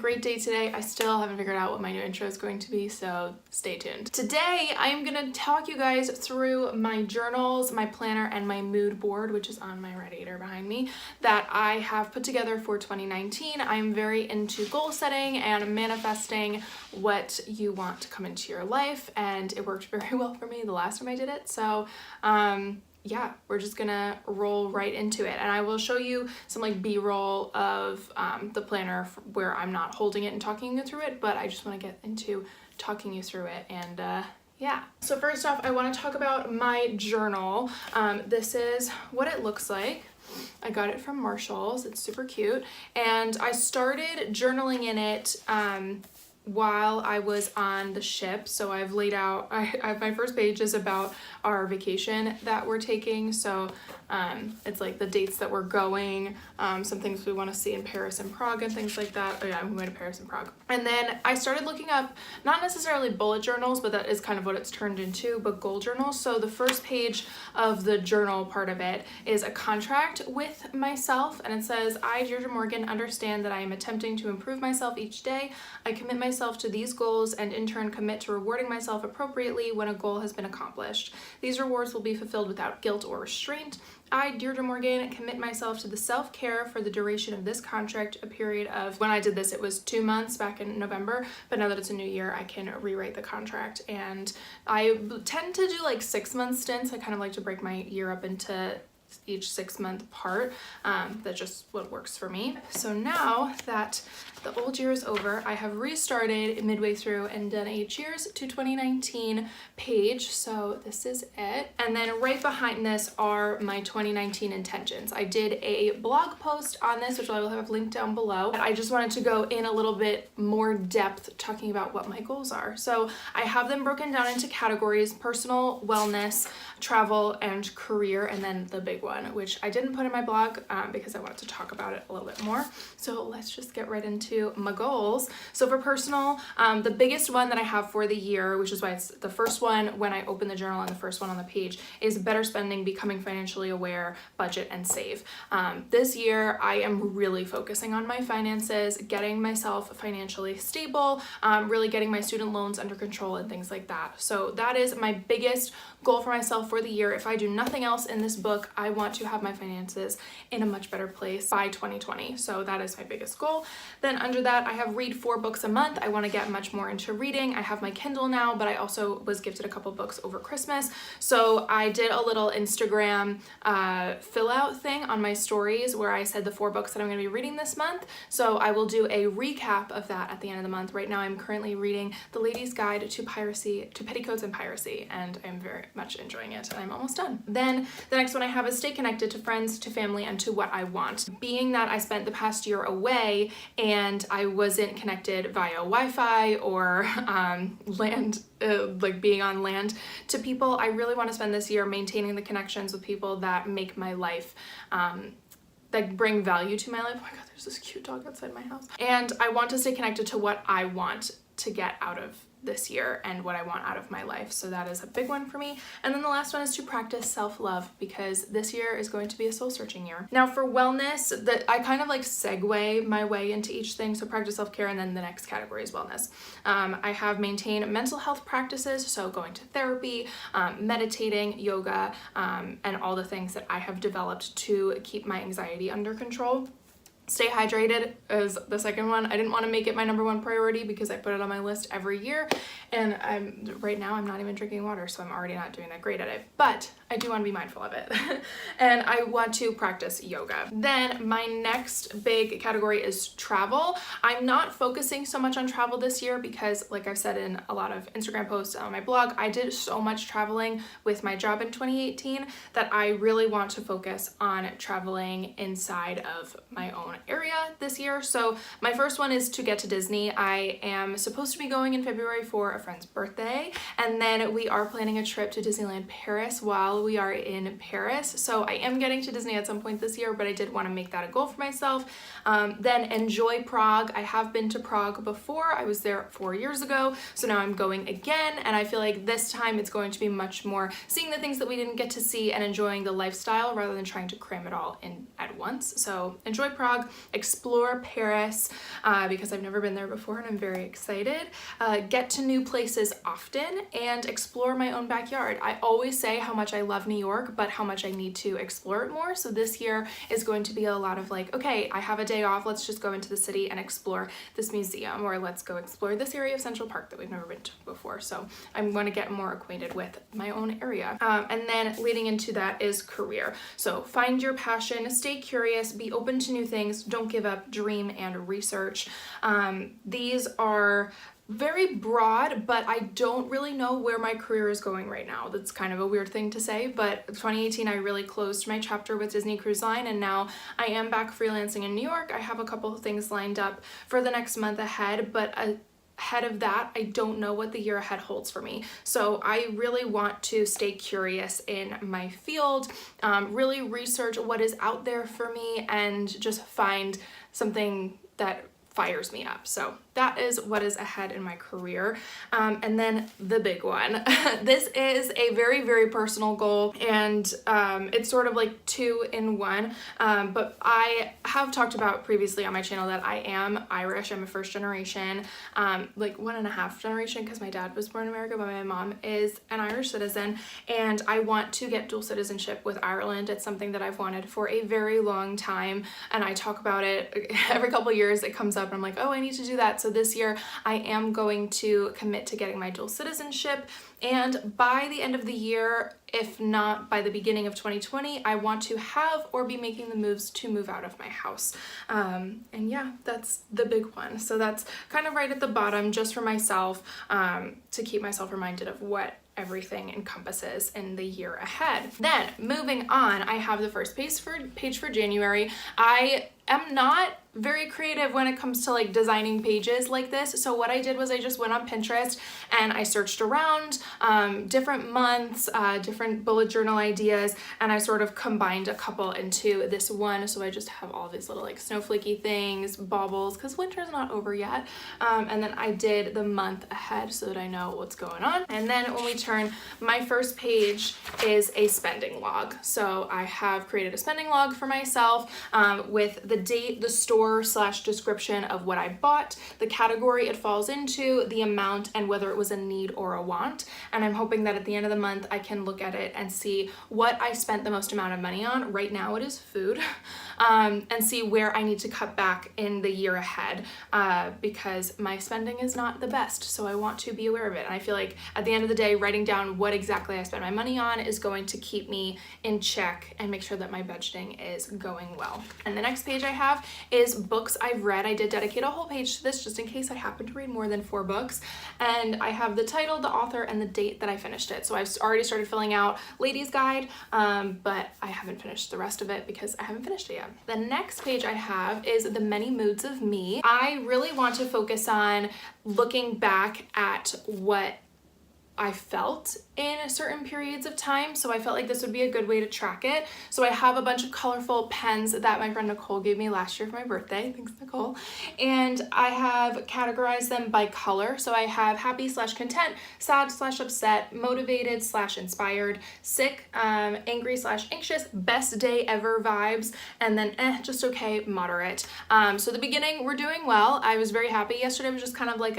great day today. I still haven't figured out what my new intro is going to be, so stay tuned. Today, I am gonna talk you guys through my journals, my planner, and my mood board, which is on my radiator behind me, that I have put together for 2019. I'm very into goal setting and manifesting what you want to come into your life, and it worked very well for me the last time I did it. So, yeah, we're just gonna roll right into it, and I will show you some like b-roll of the planner where I'm not holding it and talking you through it, but I just want to get into talking you through it. And yeah, so first off, I want to talk about my journal. This is what it looks like. I got it from Marshall's. It's super cute, and I started journaling in it while I was on the ship. So I've laid out, my first page is about our vacation that we're taking. So it's like the dates that we're going, some things we want to see in Paris and Prague and things like that. Oh yeah, I'm going to Paris and Prague. And then I started looking up, not necessarily bullet journals, but that is kind of what it's turned into, but goal journals. So the first page of the journal part of it is a contract with myself, and it says, I, Deirdre Morgan, understand that I am attempting to improve myself each day. I commit myself to these goals and in turn commit to rewarding myself appropriately when a goal has been accomplished. These rewards will be fulfilled without guilt or restraint. I, Deirdre Morgan, commit myself to the self-care for the duration of this contract, a period of, when I did this, it was 2 months back in November, but now that it's a new year, I can rewrite the contract. And I tend to do like 6-month stints. I kind of like to break my year up into each 6-month part. That's just what works for me. So now that the old year is over, I have restarted midway through and done a cheers to 2019 page. So this is it. And then right behind this are my 2019 intentions. I did a blog post on this, which I will have linked down below. I just wanted to go in a little bit more depth talking about what my goals are. So I have them broken down into categories: personal, wellness, travel, and career, and then the big one, which I didn't put in my blog because I wanted to talk about it a little bit more. So let's just get right into my goals. So for personal, the biggest one that I have for the year, which is why it's the first one when I open the journal and the first one on the page, is better spending, becoming financially aware, budget, and save. This year, I am really focusing on my finances, getting myself financially stable, really getting my student loans under control and things like that. So that is my biggest goal for myself for the year. If I do nothing else in this book, I want to have my finances in a much better place by 2020. So that is my biggest goal. Then under that, I have read 4 books a month. I want to get much more into reading. I have my Kindle now, but I also was gifted a couple books over Christmas. So I did a little Instagram fill out thing on my stories where I said the 4 books that I'm going to be reading this month. So I will do a recap of that at the end of the month. Right now, I'm currently reading The Lady's Guide to Piracy, to Petticoats and Piracy, and I'm very much enjoying it, and I'm almost done. Then the next one I have is stay connected to friends, to family, and to what I want. Being that I spent the past year away and I wasn't connected via Wi-Fi or land, like being on land, to people, I really want to spend this year maintaining the connections with people that make my life that bring value to my life. Oh my god, there's this cute dog outside my house. And I want to stay connected to what I want to get out of this year and what I want out of my life. So that is a big one for me. And then the last one is to practice self-love, because this year is going to be a soul-searching year. Now for wellness, that I kind of like segue my way into each thing. So practice self-care, and then the next category is wellness. I have maintained mental health practices, so going to therapy, meditating, yoga, and all the things that I have developed to keep my anxiety under control. Stay hydrated is the second one. I didn't want to make it my #1 priority because I put it on my list every year, and right now I'm not even drinking water, so I'm already not doing that great at it, but I do want to be mindful of it. And I want to practice yoga. Then my next big category is travel. I'm not focusing so much on travel this year because, like I've said in a lot of Instagram posts on my blog, I did so much traveling with my job in 2018 that I really want to focus on traveling inside of my own area this year. So my first one is to get to Disney. I am supposed to be going in February for a friend's birthday, and then we are planning a trip to Disneyland Paris while we are in Paris. So I am getting to Disney at some point this year, but I did want to make that a goal for myself. Then enjoy Prague. I have been to Prague before. I was there 4 years ago, so now I'm going again, and I feel like this time it's going to be much more seeing the things that we didn't get to see and enjoying the lifestyle rather than trying to cram it all in at once. So enjoy Prague. explore Paris because I've never been there before and I'm very excited, get to new places often, and explore my own backyard. I always say how much I love New York, but how much I need to explore it more. So this year is going to be a lot of like, okay, I have a day off, let's just go into the city and explore this museum, or let's go explore this area of Central Park that we've never been to before. So I'm going to get more acquainted with my own area. And then leading into that is career. So find your passion, stay curious, be open to new things, don't give up, dream and research. These are very broad, but I don't really know where my career is going right now. That's kind of a weird thing to say, but 2018 I really closed my chapter with Disney Cruise Line, and now I am back freelancing in New York. I have a couple of things lined up for the next month ahead, but ahead of that, I don't know what the year ahead holds for me. So I really want to stay curious in my field, really research what is out there for me, and just find something that fires me up. So that is what is ahead in my career. And then the big one. This is a very, very personal goal, and it's sort of like two in one. But I have talked about previously on my channel that I am Irish. I'm a first generation, like 1.5 generation, because my dad was born in America, but my mom is an Irish citizen, and I want to get dual citizenship with Ireland. It's something that I've wanted for a very long time, and I talk about it every couple of years. It comes up and I'm like, oh, I need to do that. So this year I am going to commit to getting my dual citizenship, and by the end of the year, if not by the beginning of 2020, I want to have or be making the moves to move out of my house. And yeah, that's the big one. So that's kind of right at the bottom, just for myself, to keep myself reminded of what everything encompasses in the year ahead. Then moving on, I have the first page for January. I am not very creative when it comes to like designing pages like this. So what I did was I just went on Pinterest and I searched around different months, different bullet journal ideas, and I sort of combined a couple into this one. So I just have all these little like snowflakey things, baubles, because winter's not over yet. And then I did the month ahead so that I know what's going on. And then when we turn, my first page is a spending log. So I have created a spending log for myself with the date, the store / description of what I bought, the category it falls into, the amount, and whether it was a need or a want. And I'm hoping that at the end of the month I can look at it and see what I spent the most amount of money on. Right now it is food. And see where I need to cut back in the year ahead, because my spending is not the best, so I want to be aware of it. And I feel like at the end of the day, writing down what exactly I spend my money on is going to keep me in check and make sure that my budgeting is going well. And the next page I have is books I've read. I did dedicate a whole page to this just in case I happen to read more than 4 books. And I have the title, the author, and the date that I finished it. So I've already started filling out Ladies Guide, but I haven't finished the rest of it because I haven't finished it yet. The next page I have is the many moods of me. I really want to focus on looking back at what I felt in certain periods of time, so I felt like this would be a good way to track it. So I have a bunch of colorful pens that my friend Nicole gave me last year for my birthday. Thanks, Nicole. And I have categorized them by color. So I have happy / content, sad / upset, motivated / inspired, sick, angry / anxious, best day ever vibes, and then just okay, moderate. So the beginning, we're doing well. I was very happy. Yesterday was just kind of like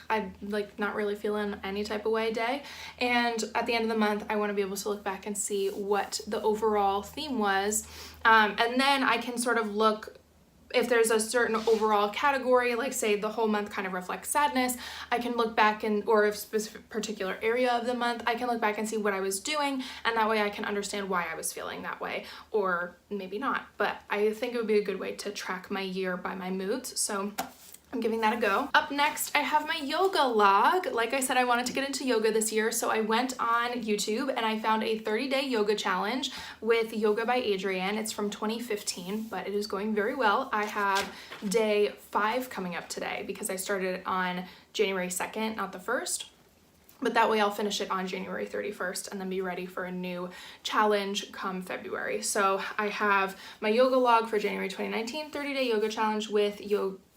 I'm like not really feeling any type of way day. And at the end of the month, I want to be able to look back and see what the overall theme was. And then I can sort of look, if there's a certain overall category, like say the whole month kind of reflects sadness, I can look back and, or if specific particular area of the month, I can look back and see what I was doing, and that way I can understand why I was feeling that way, or maybe not. But I think it would be a good way to track my year by my moods. So I'm giving that a go. Up next, I have my yoga log. Like I said, I wanted to get into yoga this year, so I went on YouTube and I found a 30-day yoga challenge with Yoga by Adriene. It's from 2015, but it is going very well. I have day 5 coming up today because I started on January 2nd, not the 1st. But that way I'll finish it on January 31st and then be ready for a new challenge come February. So I have my yoga log for January 2019, 30-day yoga challenge with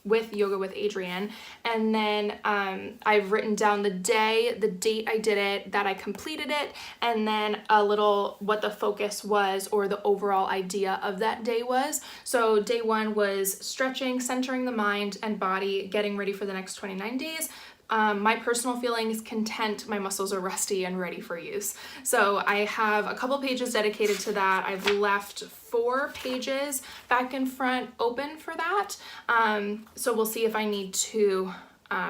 with Yoga with Adriene. And then I've written down the day, the date I did it, that I completed it, and then a little what the focus was or the overall idea of that day was. So day 1 was stretching, centering the mind and body, getting ready for the next 29 days. My personal feeling is content, my muscles are rusty and ready for use. So I have a couple pages dedicated to that. I've left 4 pages back and front open for that. So we'll see if I need to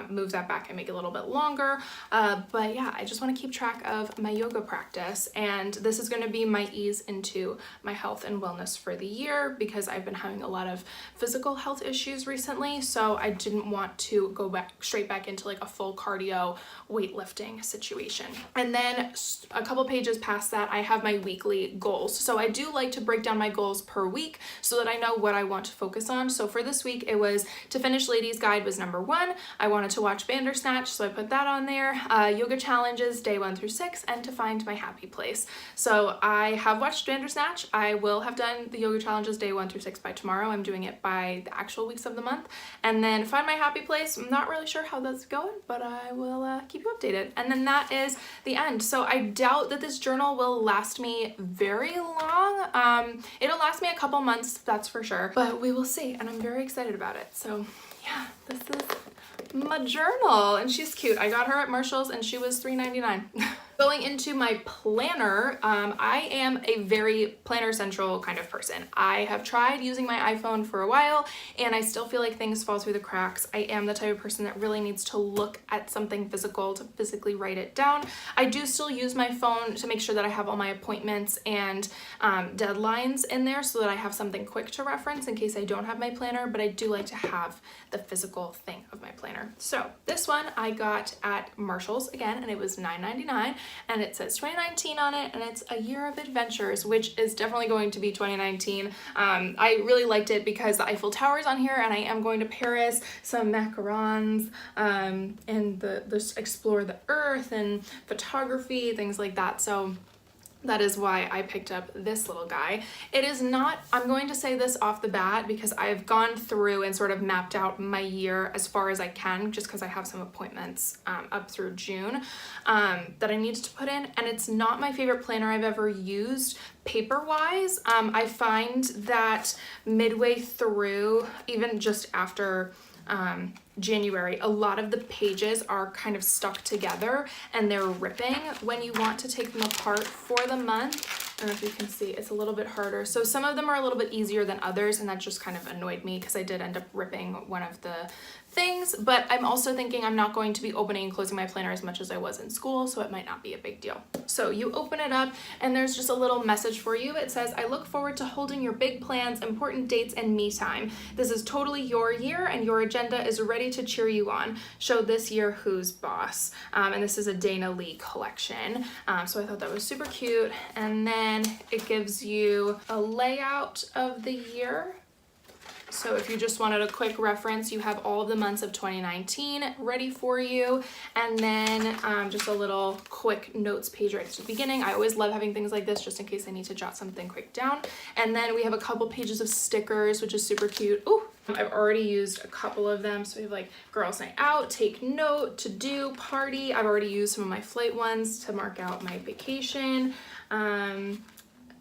move that back and make it a little bit longer. But yeah, I just want to keep track of my yoga practice, and this is going to be my ease into my health and wellness for the year because I've been having a lot of physical health issues recently, so I didn't want to go straight back into like a full cardio weightlifting situation. And then a couple pages past that, I have my weekly goals. So I do like to break down my goals per week so that I know what I want to focus on. So for this week, it was to finish Ladies Guide was number 1. I wanted to watch Bandersnatch, so I put that on there. Yoga challenges day 1 through 6, and to find my happy place. So I have watched Bandersnatch. I will have done the yoga challenges day 1 through 6 by tomorrow. I'm doing it by the actual weeks of the month. And then find my happy place. I'm not really sure how that's going, but I will keep you updated. And then that is the end. So I doubt that this journal will last me very long. It'll last me a couple months, that's for sure, but we will see. And I'm very excited about it. So yeah, this is my journal, and she's cute. I got her at Marshall's and she was $3.99. Going into my planner, I am a very planner central kind of person. I have tried using my iPhone for a while and I still feel like things fall through the cracks. I am the type of person that really needs to look at something physical to physically write it down. I do still use my phone to make sure that I have all my appointments and deadlines in there so that I have something quick to reference in case I don't have my planner, but I do like to have the physical thing of my planner. So this one I got at Marshall's again, and it was $9.99. And it says 2019 on it, and it's a year of adventures, which is definitely going to be 2019. I really liked it because the Eiffel Tower's on here, and I am going to Paris, some macarons, and just explore the earth and photography, things like that. So that is why I picked up this little guy. It is not, I'm going to say this off the bat because I've gone through and sort of mapped out my year as far as I can, just because I have some appointments up through June that I needed to put in, and it's not my favorite planner I've ever used paper-wise. I find that midway through, even just after January, a lot of the pages are kind of stuck together and they're ripping when you want to take them apart for the month. I don't know if you can see, it's a little bit harder. So some of them are a little bit easier than others, and that just kind of annoyed me because I did end up ripping one of the things, but I'm also thinking I'm not going to be opening and closing my planner as much as I was in school, so it might not be a big deal. So you open it up and there's just a little message for you. It says, I look forward to holding your big plans, important dates, and me time. This is totally your year and your agenda is ready to cheer you on. Show this year who's boss. And this is a Dana Lee collection. So I thought that was super cute. And then it gives you a layout of the year. So if you just wanted a quick reference, you have all of the months of 2019 ready for you. And then just a little quick notes page right at the beginning. I always love having things like this just in case I need to jot something quick down. And then we have a couple pages of stickers, which is super cute. Ooh, I've already used a couple of them. So we have like girls night out, take note, to do, party. I've already used some of my flight ones to mark out my vacation.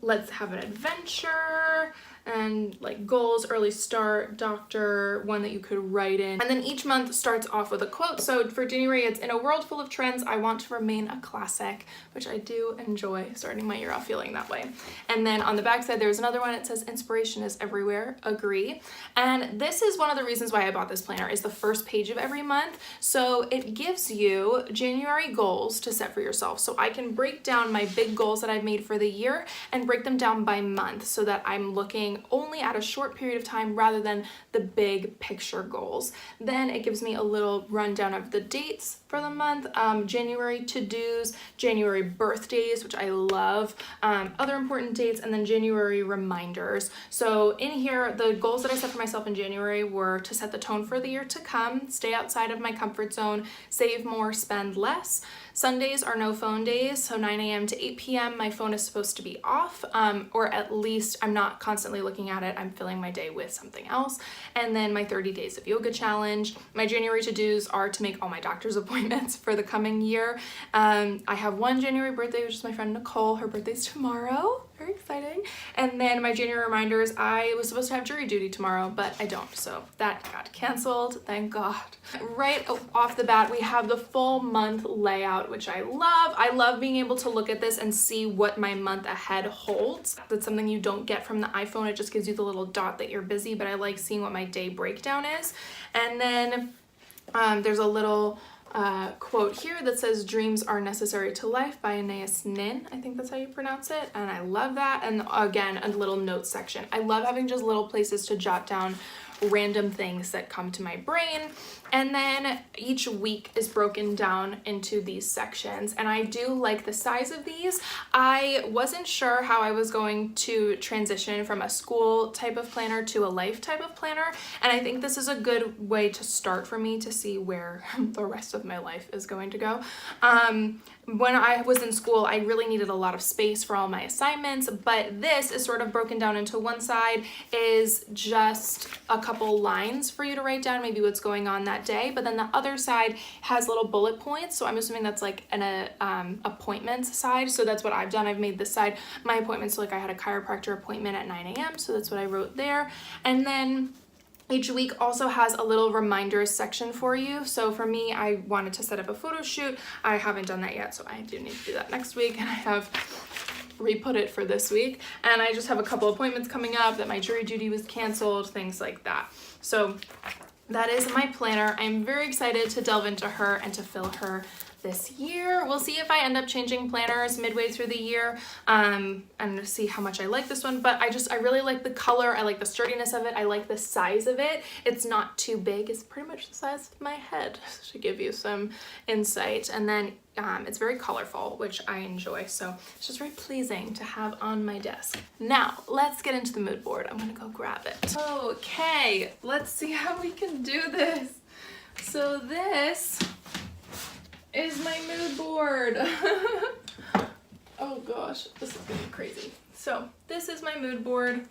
Let's have an adventure, and like goals, early start, doctor, one that you could write in. And then each month starts off with a quote. So for January, it's in a world full of trends, I want to remain a classic, which I do enjoy starting my year off feeling that way. And then on the back side, there's another one. It says inspiration is everywhere, agree. And this is one of the reasons why I bought this planner, is the first page of every month. So it gives you January goals to set for yourself. So I can break down my big goals that I've made for the year and break them down by month so that I'm looking only at a short period of time rather than the big picture goals. Then it gives me a little rundown of the dates for the month, January to-dos, January birthdays, which I love, other important dates, and then January reminders. So in here, the goals that I set for myself in January were to set the tone for the year to come, stay outside of my comfort zone, save more, spend less. Sundays are no phone days, so 9 a.m. to 8 p.m. my phone is supposed to be off, or at least I'm not constantly looking at it, I'm filling my day with something else. And then my 30 days of yoga challenge. My January to-dos are to make all my doctor's appointments for the coming year. I have one January birthday, which is my friend Nicole. Her birthday's tomorrow. Very exciting. And then my January reminders, I was supposed to have jury duty tomorrow, but I don't, so that got canceled, thank God. Right off the bat, we have the full month layout, which I love. I love being able to look at this and see what my month ahead holds. That's something you don't get from the iPhone. It just gives you the little dot that you're busy, but I like seeing what my day breakdown is. And then there's a little quote here that says dreams are necessary to life by Anais Nin. I think that's how you pronounce it, and I love that. And again, a little notes section. I love having just little places to jot down random things that come to my brain. And then each week is broken down into these sections, and I do like the size of these. I wasn't sure how I was going to transition from a school type of planner to a life type of planner, and I think this is a good way to start for me to see where the rest of my life is going to go. When I was in school, I really needed a lot of space for all my assignments, but this is sort of broken down into one side is just a couple lines for you to write down maybe what's going on that day, but then the other side has little bullet points, so I'm assuming that's like an appointments side. So that's what I've done. I've made this side my appointments. So like I had a chiropractor appointment at 9 a.m. so that's what I wrote there. And then each week also has a little reminders section for you. So for me, I wanted to set up a photo shoot. I haven't done that yet, so I do need to do that next week, and I have re-put it for this week. And I just have a couple appointments coming up, that my jury duty was canceled, things like that. So that is my planner. I'm very excited to delve into her and to fill her this year. We'll see if I end up changing planners midway through the year and see how much I like this one, but I really like the color. I like the sturdiness of it. I like the size of it. It's not too big. It's pretty much the size of my head, to give you some insight. And then it's very colorful, which I enjoy, so it's just very pleasing to have on my desk. Now let's get into the mood board. I'm gonna go grab it. Okay, let's see how we can do this. So this is my mood board. Oh gosh, this is gonna be crazy. So this is my mood board.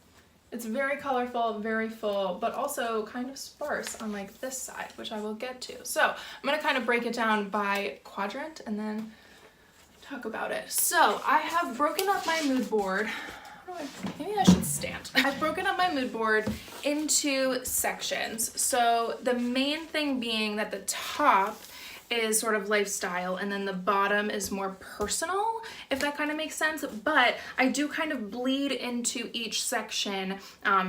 It's very colorful, very full, but also kind of sparse on like this side, which I will get to. So I'm gonna kind of break it down by quadrant and then talk about it. So I have broken up my mood board. Maybe I should stand. I've broken up my mood board into sections. So the main thing being that the top is sort of lifestyle, and then the bottom is more personal, if that kind of makes sense. But I do kind of bleed into each section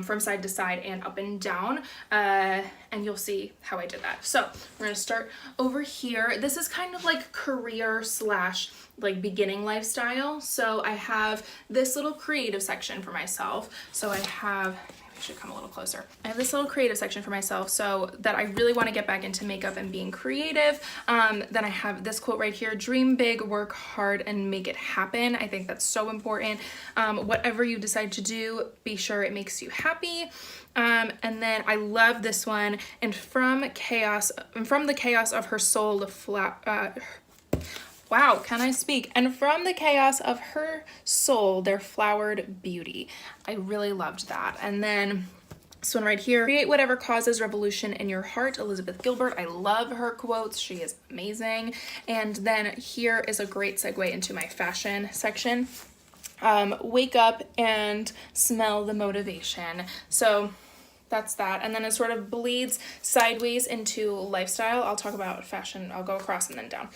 from side to side and up and down, and you'll see how I did that. So we're gonna start over here. This is kind of like career slash like beginning lifestyle. So I have this little creative section for myself. So I have, should come a little closer. I have this little creative section for myself, so that I really want to get back into makeup and being creative. Then I have this quote right here: dream big, work hard, and make it happen. I think that's so important. Whatever you decide to do, be sure it makes you happy. And then I love this one, and from the chaos of her soul, wow, can I speak? And from the chaos of her soul, there flowered beauty. I really loved that. And then this one right here: create whatever causes revolution in your heart, Elizabeth Gilbert. I love her quotes. She is amazing. And then here is a great segue into my fashion section. Wake up and smell the motivation. So that's that. And then it sort of bleeds sideways into lifestyle. I'll talk about fashion. I'll go across and then down.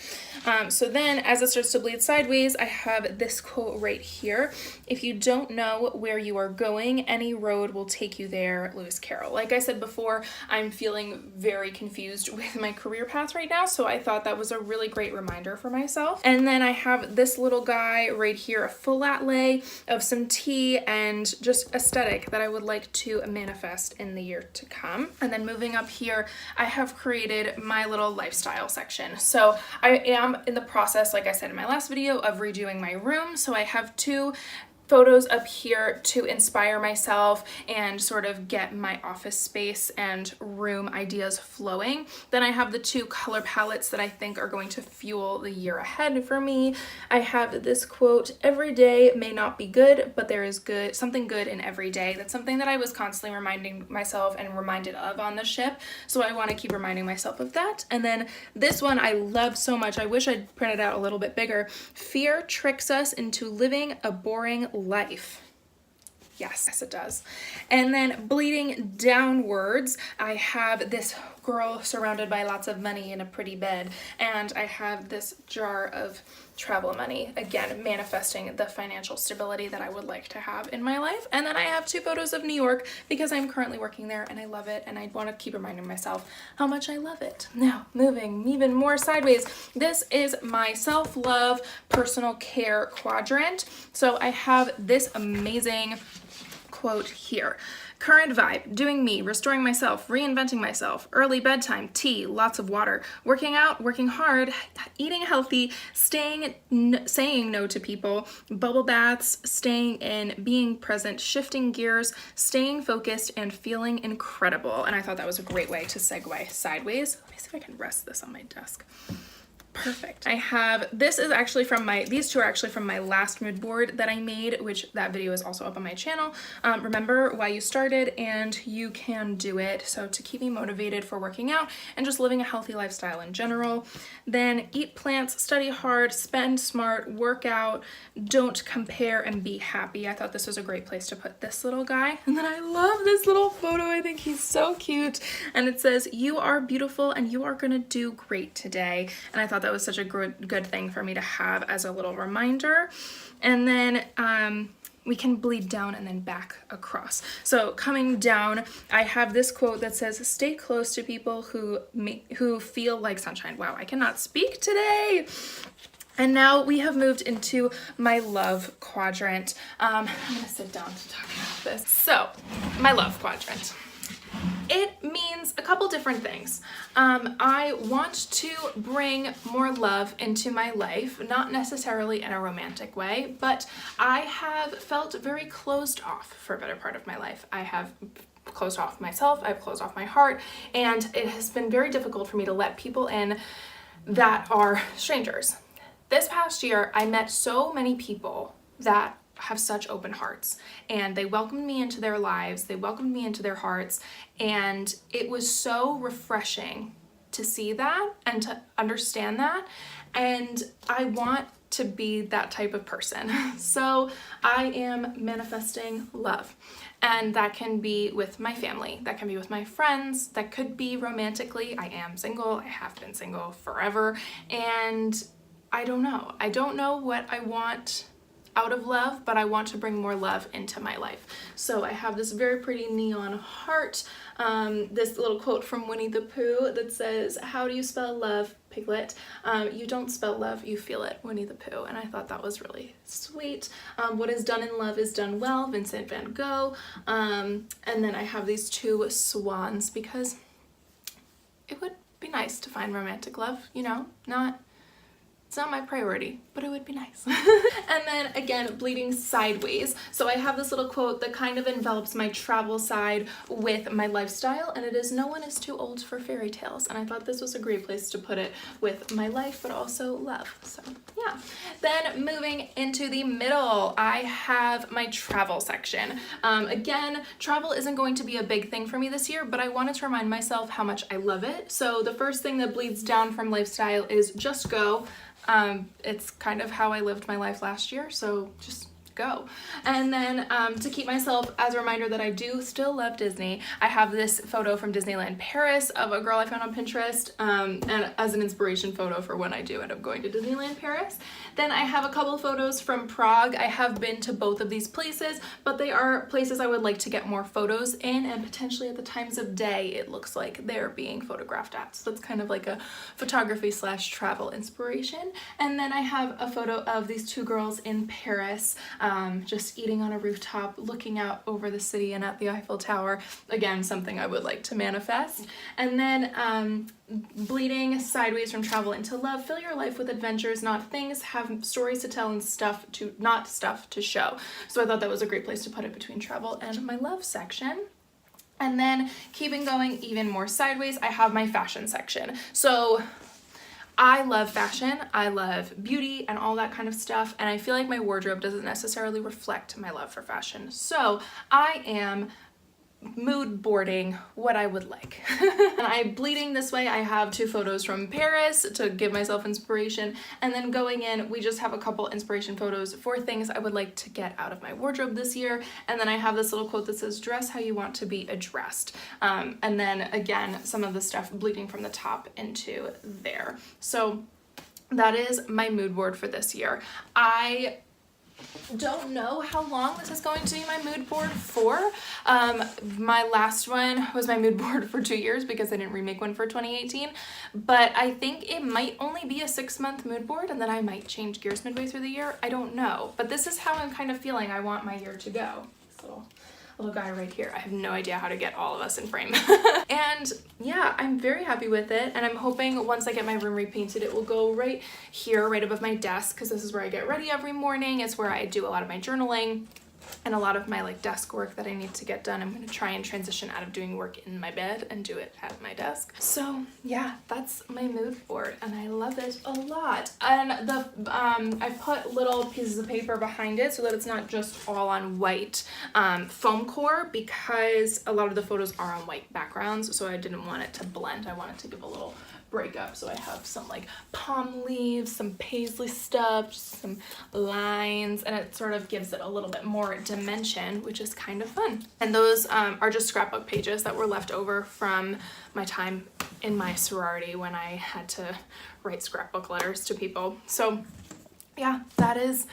So then as it starts to bleed sideways, I have this quote right here: if you don't know where you are going, any road will take you there, Lewis Carroll. Like I said before, I'm feeling very confused with my career path right now, so I thought that was a really great reminder for myself. And then I have this little guy right here, a full latte of some tea and just aesthetic that I would like to manifest in the year to come. And then moving up here, I have created my little lifestyle section. So I am in the process, like I said in my last video, of redoing my room. So I have two photos up here to inspire myself and sort of get my office space and room ideas flowing. Then I have the two color palettes that I think are going to fuel the year ahead for me. I have this quote, "Every day may not be good, but there is something good in every day." That's something that I was constantly reminding myself and reminded of on the ship, so I want to keep reminding myself of that. And then this one I love so much. I wish I'd printed out a little bit bigger. "Fear tricks us into living a boring life." Yes, it does. And then bleeding downwards, I have this girl surrounded by lots of money in a pretty bed, and I have this jar of travel money, again manifesting the financial stability that I would like to have in my life. And then I have two photos of New York because I'm currently working there and I love it, and I want to keep reminding myself how much I love it. Now, moving even more sideways, this is my self-love personal care quadrant. So I have this amazing quote here. "Current vibe, doing me, restoring myself, reinventing myself, early bedtime, tea, lots of water, working out, working hard, eating healthy, saying no to people, bubble baths, staying in, being present, shifting gears, staying focused, and feeling incredible." And I thought that was a great way to segue sideways. Let me see if I can rest this on my desk. Perfect. I have, these two are actually from my last mood board that I made, which that video is also up on my channel. Remember why you started and you can do it. So to keep me motivated for working out and just living a healthy lifestyle in general. Then eat plants, study hard, spend smart, work out, don't compare, and be happy. I thought this was a great place to put this little guy. And then I love this little photo. I think he's so cute. And it says, "You are beautiful and you are gonna do great today." And I thought that was such a good thing for me to have as a little reminder. And then we can bleed down and then back across. So coming down, I have this quote that says, "Stay close to people who feel like sunshine." Wow, I cannot speak today. And now we have moved into my love quadrant. I'm gonna sit down to talk about this. So, my love quadrant. It means a couple different things. I want to bring more love into my life, not necessarily in a romantic way, but I have felt very closed off for a better part of my life. I have closed off myself, I've closed off my heart, and it has been very difficult for me to let people in that are strangers. This past year, I met so many people that have such open hearts, and they welcomed me into their lives, they welcomed me into their hearts, and it was so refreshing to see that and to understand that, and I want to be that type of person. So I am manifesting love, and that can be with my family, that can be with my friends, that could be romantically. I am single, I have been single forever, and I don't know what I want out of love, but I want to bring more love into my life. So I have this very pretty neon heart, this little quote from Winnie the Pooh that says, "How do you spell love, Piglet? You don't spell love, you feel it, Winnie the Pooh." And I thought that was really sweet. "What is done in love is done well," Vincent van Gogh. And then I have these two swans because it would be nice to find romantic love, you know, it's not my priority, but it would be nice. And then again, bleeding sideways. So I have this little quote that kind of envelops my travel side with my lifestyle, and it is, "No one is too old for fairy tales." And I thought this was a great place to put it with my life, but also love. So yeah. Then moving into the middle, I have my travel section. Again, travel isn't going to be a big thing for me this year, but I wanted to remind myself how much I love it. So the first thing that bleeds down from lifestyle is just go. It's kind of how I lived my life last year, so just go. And then to keep myself as a reminder that I do still love Disney, I have this photo from Disneyland Paris of a girl I found on Pinterest, and as an inspiration photo for when I do end up going to Disneyland Paris. Then I have a couple of photos from Prague. I have been to both of these places, but they are places I would like to get more photos in, and potentially at the times of day it looks like they're being photographed at. So that's kind of like a photography / travel inspiration. And then I have a photo of these two girls in Paris just eating on a rooftop, looking out over the city and at the Eiffel Tower. Again, something I would like to manifest. And then bleeding sideways from travel into love. Fill your life with adventures, not things. Have stories to tell and not stuff to show. So I thought that was a great place to put it between travel and my love section. And then keeping going even more sideways, I have my fashion section. So I love fashion, I love beauty and all that kind of stuff, and I feel like my wardrobe doesn't necessarily reflect my love for fashion. So I am mood boarding what I would like. And I'm bleeding this way. I have 2 photos from Paris to give myself inspiration, and then going in we just have a couple inspiration photos for things I would like to get out of my wardrobe this year. And then I have this little quote that says dress how you want to be addressed, and then again some of the stuff bleeding from the top into there. So that is my mood board for this year. I don't know how long this is going to be my mood board for. My last one was my mood board for 2 years because I didn't remake one for 2018, but I think it might only be a 6-month mood board and then I might change gears midway through the year. I don't know, but this is how I'm kind of feeling I want my year to go. So little guy right here. I have no idea how to get all of us in frame. And yeah, I'm very happy with it, and I'm hoping once I get my room repainted it will go right here, right above my desk, because this is where I get ready every morning. It's where I do a lot of my journaling and a lot of my desk work that I need to get done. I'm going to try and transition out of doing work in my bed and do it at my desk. So yeah, that's my mood board and I love it a lot. And the I put little pieces of paper behind it so that it's not just all on white foam core, because a lot of the photos are on white backgrounds, so I didn't want it to blend. I wanted to give a little break up, so I have some palm leaves, some paisley stuff, just some lines, and it sort of gives it a little bit more dimension, which is kind of fun. And those are just scrapbook pages that were left over from my time in my sorority when I had to write scrapbook letters to people. So yeah, that is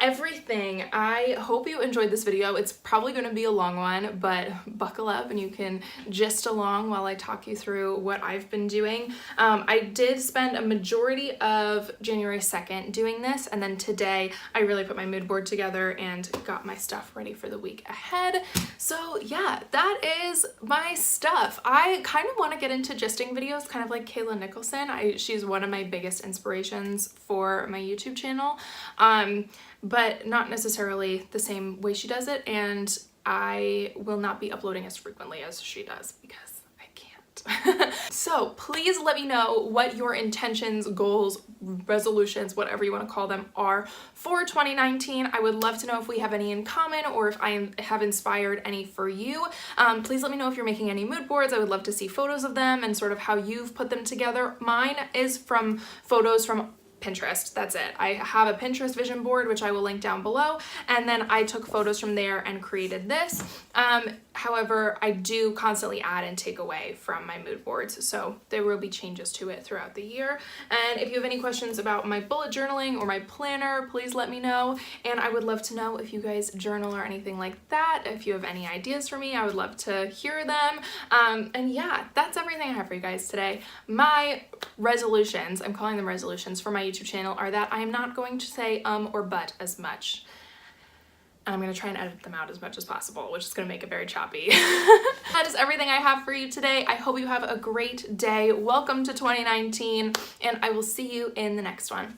everything. I hope you enjoyed this video. It's probably going to be a long one, but buckle up and you can gist along while I talk you through what I've been doing. I did spend a majority of January 2nd doing this, and then today I really put my mood board together and got my stuff ready for the week ahead. So yeah, that is my stuff. I kind of want to get into gisting videos, kind of like Kayla Nicholson. She's one of my biggest inspirations for my YouTube channel. But not necessarily the same way she does it, and I will not be uploading as frequently as she does because I can't. So please let me know what your intentions, goals, resolutions, whatever you want to call them, are for 2019. I would love to know if we have any in common or if I have inspired any for you. Please let me know if you're making any mood boards. I would love to see photos of them and sort of how you've put them together. Mine is from photos from Pinterest. That's it. I have a Pinterest vision board, which I will link down below, and then I took photos from there and created this. However, I do constantly add and take away from my mood boards, so there will be changes to it throughout the year. And if you have any questions about my bullet journaling or my planner, please let me know. And I would love to know if you guys journal or anything like that. If you have any ideas for me, I would love to hear them. And yeah, that's everything I have for you guys today. My resolutions, I'm calling them resolutions for my YouTube channel, are that I am not going to say or but as much. I'm going to try and edit them out as much as possible, which is going to make it very choppy. That is everything I have for you today. I hope you have a great day. Welcome to 2019, and I will see you in the next one.